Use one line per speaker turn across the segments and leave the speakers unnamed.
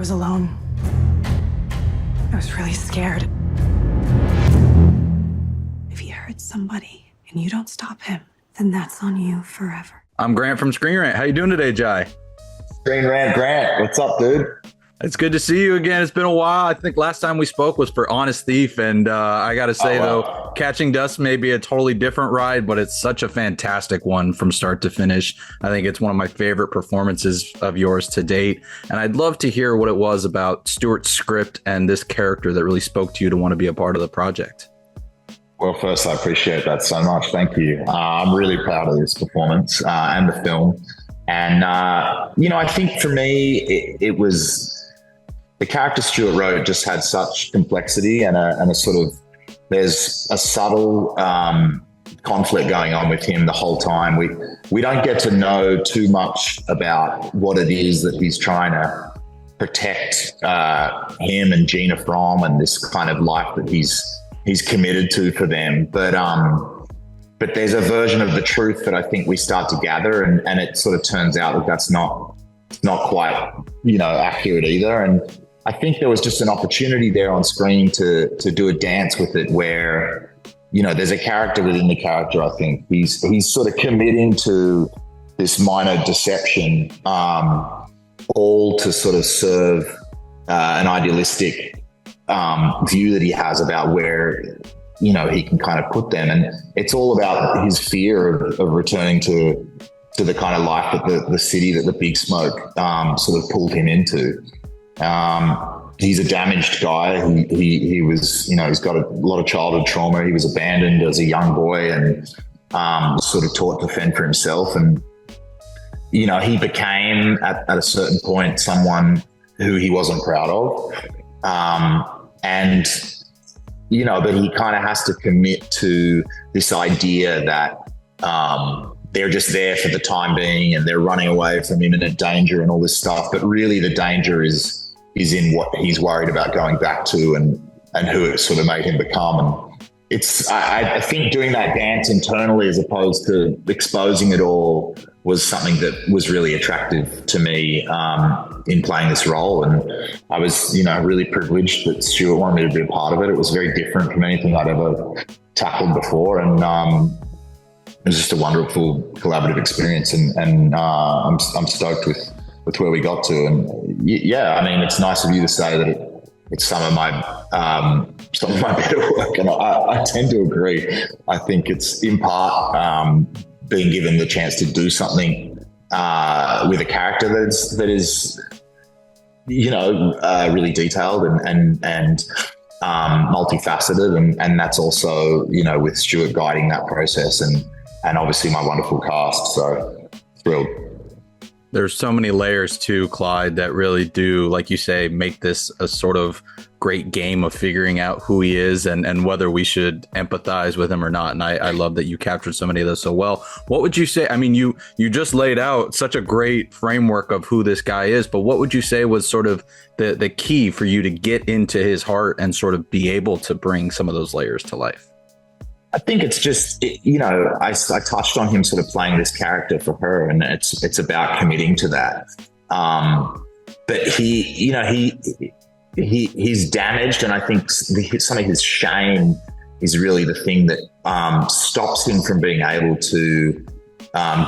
was alone. I was really scared. If he hurts somebody and you don't stop him, then that's on you forever.
I'm Grant from Screen Rant. How you doing today, Jai?
Screen Rant Grant, what's up, dude?
It's good to see you again. It's been a while. I think last time we spoke was for Honest Thief, and I got to say, though, Catching Dust may be a totally different ride, but it's such a fantastic one from start to finish. I think it's one of my favorite performances of yours to date, and I'd love to hear what it was about Stuart's script and this character that really spoke to you to want to be a part of the project.
Well, first, I appreciate that so much. Thank you. I'm really proud of this performance and the film. And, I think for me, it was... The character Stuart wrote just had such complexity and a sort of, there's a subtle conflict going on with him the whole time. We don't get to know too much about what it is that he's trying to protect him and Gina from, and this kind of life that he's committed to for them. But there's a version of the truth that I think we start to gather, and it sort of turns out that that's not quite, accurate either. And I think there was just an opportunity there on screen to do a dance with it where, there's a character within the character. I think he's sort of committing to this minor deception, all to sort of serve an idealistic view that he has about where, he can kind of put them. And it's all about his fear of returning to the kind of life that the city that the Big Smoke sort of pulled him into. He's a damaged guy. He was, he's got a lot of childhood trauma. He was abandoned as a young boy and sort of taught to fend for himself. And, he became at a certain point someone who he wasn't proud of. But he kind of has to commit to this idea that they're just there for the time being and they're running away from imminent danger and all this stuff. But really the danger is in what he's worried about going back to and who it sort of made him become. And I think doing that dance internally as opposed to exposing it all was something that was really attractive to me in playing this role. And I was, really privileged that Stuart wanted me to be a part of it. It was very different from anything I'd ever tackled before. And it was just a wonderful collaborative experience. And I'm stoked with where we got to. And it's nice of you to say that it's some of my better work. And I tend to agree. I think it's in part being given the chance to do something with a character that is really detailed and multifaceted. And that's also, with Stuart guiding that process and obviously my wonderful cast. So thrilled.
There's so many layers to Clyde that really do, like you say, make this a sort of great game of figuring out who he is and whether we should empathize with him or not. And I love that you captured so many of those so well. What would you say? I mean, you just laid out such a great framework of who this guy is, but what would you say was sort of the key for you to get into his heart and sort of be able to bring some of those layers to life?
I think it's just, I touched on him sort of playing this character for her, and it's about committing to that. But he's damaged, and I think some of his shame is really the thing that stops him from being able to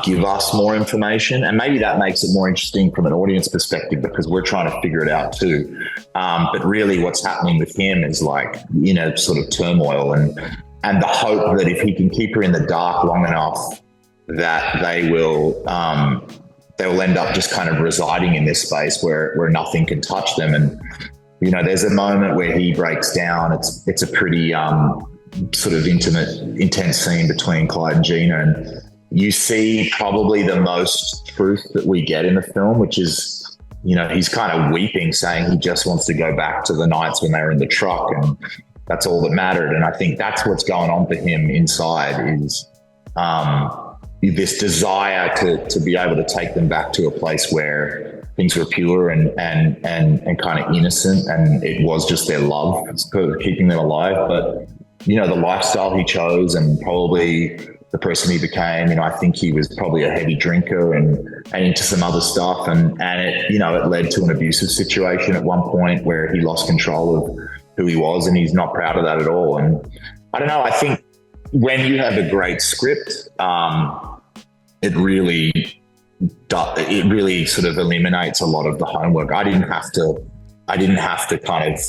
give us more information. And maybe that makes it more interesting from an audience perspective because we're trying to figure it out too. But really what's happening with him is like, sort of turmoil and the hope that if he can keep her in the dark long enough that they'll end up just kind of residing in this space where nothing can touch them. And, there's a moment where he breaks down. It's a pretty sort of intimate, intense scene between Clyde and Gina. And you see probably the most truth that we get in the film, which is, he's kind of weeping, saying he just wants to go back to the nights when they were in the truck. And that's all that mattered. And I think that's what's going on for him inside is this desire to be able to take them back to a place where things were pure and kind of innocent. And it was just their love keeping them alive. But, the lifestyle he chose and probably the person he became. I think he was probably a heavy drinker and into some other stuff. And it, it led to an abusive situation at one point where he lost control of who he was, and he's not proud of that at all. And I don't know, I think when you have a great script, it really sort of eliminates a lot of the homework. I didn't have to kind of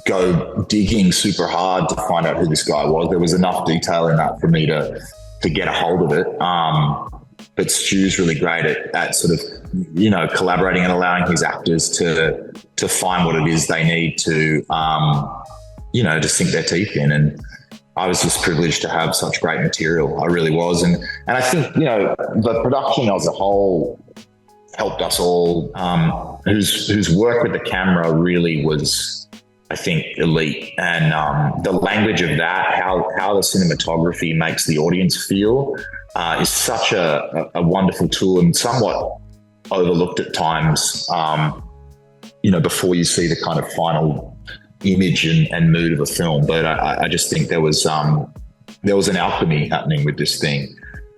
go digging super hard to find out who this guy was. There was enough detail in that for me to get a hold of it. But Stu's really great at sort of, collaborating and allowing his actors to find what it is they need to, to sink their teeth in. And I was just privileged to have such great material. I really was. And I think, the production as a whole helped us all, whose work with the camera really was, I think, elite. And the language of that, how the cinematography makes the audience feel, is such a wonderful tool and somewhat overlooked at times, before you see the kind of final image and mood of a film. But I just think there was an alchemy happening with this thing,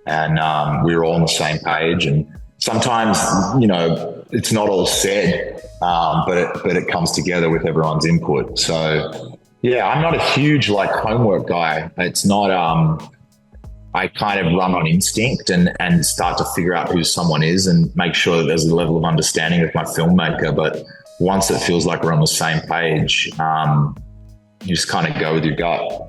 and we were all on the same page. And sometimes, it's not all said, but it comes together with everyone's input. So yeah, I'm not a huge homework guy. It's not, I kind of run on instinct and start to figure out who someone is and make sure that there's a level of understanding with my filmmaker. But once it feels like we're on the same page, you just kind of go with your gut.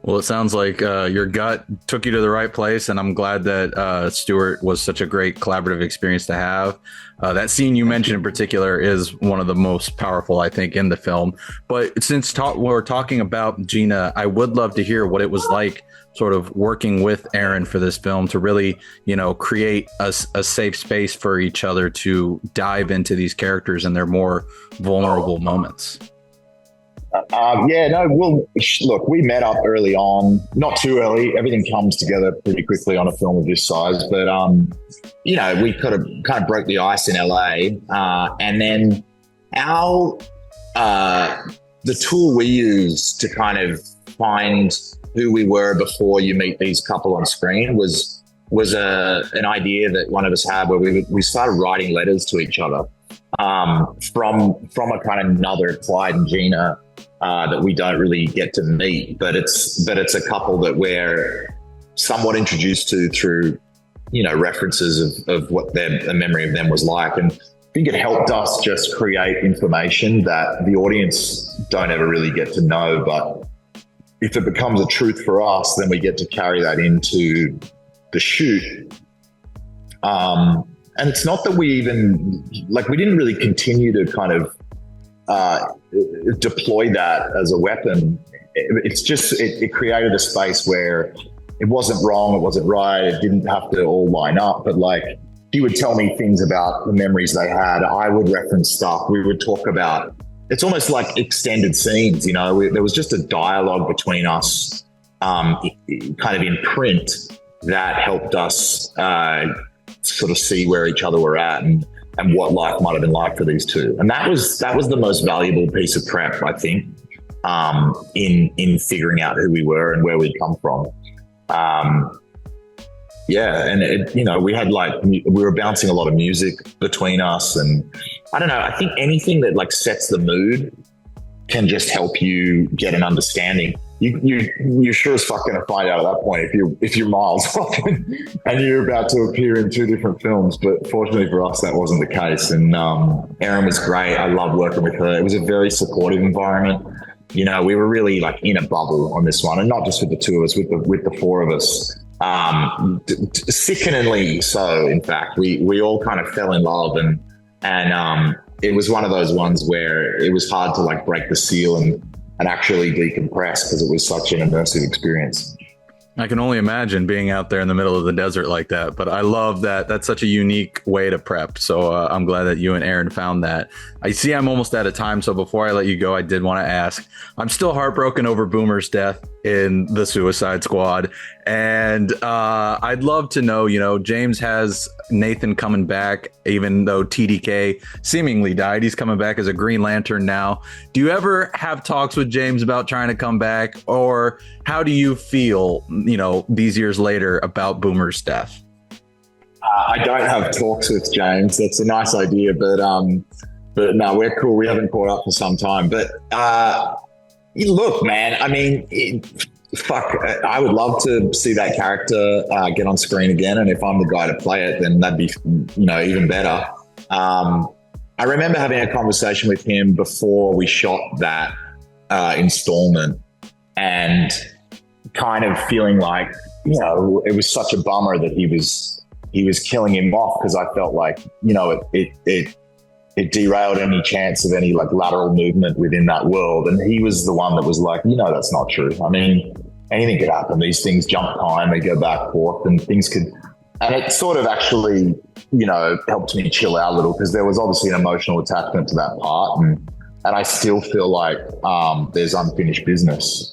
Well, it sounds like your gut took you to the right place, and I'm glad that Stuart was such a great collaborative experience to have. That scene you mentioned in particular is one of the most powerful, I think, in the film. But since we're talking about Gina, I would love to hear what it was like sort of working with Erin for this film to really, create a safe space for each other to dive into these characters and their more vulnerable moments.
Look, we met up early on, not too early. Everything comes together pretty quickly on a film of this size, but we kind of broke the ice in LA, and then the tool we use to kind of find who we were before you meet these couple on screen was an idea that one of us had, where we started writing letters to each other from a kind of another Clyde and Gina that we don't really get to meet, but it's a couple that we're somewhat introduced to through references of what a memory of them was like. And I think it helped us just create information that the audience don't ever really get to know, but if it becomes a truth for us, then we get to carry that into the shoot. And it's not that we didn't really continue to kind of deploy that as a weapon. It's just, it created a space where it wasn't wrong, it wasn't right, it didn't have to all line up, but he would tell me things about the memories they had. I would reference stuff. We would talk about, it's almost like extended scenes, there was just a dialogue between us, kind of in print, that helped us sort of see where each other were at and what life might have been like for these two. And that was the most valuable piece of prep, I think, in figuring out who we were and where we'd come from. And we had we were bouncing a lot of music between us, and I don't know, I think anything that sets the mood can just help you get an understanding. You're sure as fuck going to find out at that point if you're miles off and you're about to appear in two different films. But fortunately for us, that wasn't the case. And Erin was great. I loved working with her. It was a very supportive environment. We were really in a bubble on this one, and not just with the two of us, with the four of us. Sickeningly so, in fact. We all kind of fell in love, and it was one of those ones where it was hard to break the seal and actually decompress, because it was such an immersive experience.
I can only imagine being out there in the middle of the desert like that, but I love that. That's such a unique way to prep. So I'm glad that you and Erin found that. I see I'm almost out of time. So before I let you go, I did want to ask, I'm still heartbroken over Boomer's death. in the Suicide Squad. And I'd love to know, James has Nathan coming back, even though TDK seemingly died. He's coming back as a Green Lantern now. Do you ever have talks with James about trying to come back? Or how do you feel, these years later about Boomer's death?
I don't have talks with James. That's a nice idea, but no, we're cool. We haven't caught up for some time. But look, man, I mean, I would love to see that character get on screen again. And if I'm the guy to play it, then that'd be, even better. I remember having a conversation with him before we shot that installment and kind of feeling like, it was such a bummer that he was killing him off, because I felt like, it derailed any chance of any like lateral movement within that world. And he was the one that was like, that's not true. I mean, anything could happen. These things jump time, they go back and forth, and things could. And it sort of actually, helped me chill out a little, because there was obviously an emotional attachment to that part. And I still feel like there's unfinished business.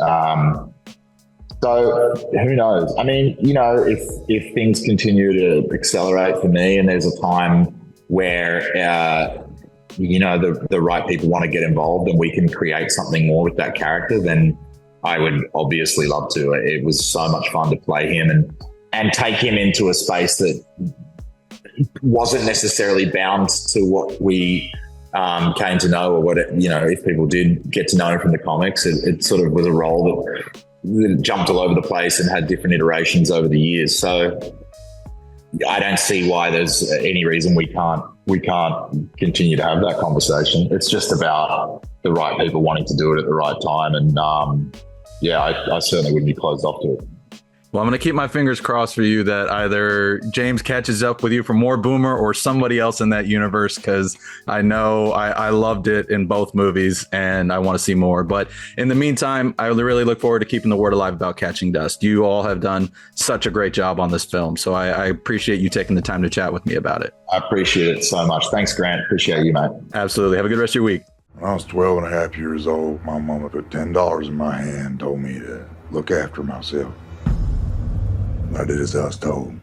So who knows? I mean, if things continue to accelerate for me and there's a time where, the right people want to get involved and we can create something more with that character, then I would obviously love to. It was so much fun to play him and take him into a space that wasn't necessarily bound to what we came to know, or what if people did get to know him from the comics, it sort of was a role that jumped all over the place and had different iterations over the years. So I don't see why there's any reason we can't continue to have that conversation. It's just about the right people wanting to do it at the right time. And I certainly wouldn't be closed off to it.
Well, I'm going to keep my fingers crossed for you that either James catches up with you for more Boomer or somebody else in that universe, because I know I loved it in both movies and I want to see more. But in the meantime, I really look forward to keeping the word alive about Catching Dust. You all have done such a great job on this film, so I appreciate you taking the time to chat with me about it.
I appreciate it so much. Thanks, Grant. Appreciate you, mate.
Absolutely. Have a good rest of your week.
When I was 12 and a half years old, my mama put $10 in my hand and told me to look after myself. I did as I was told.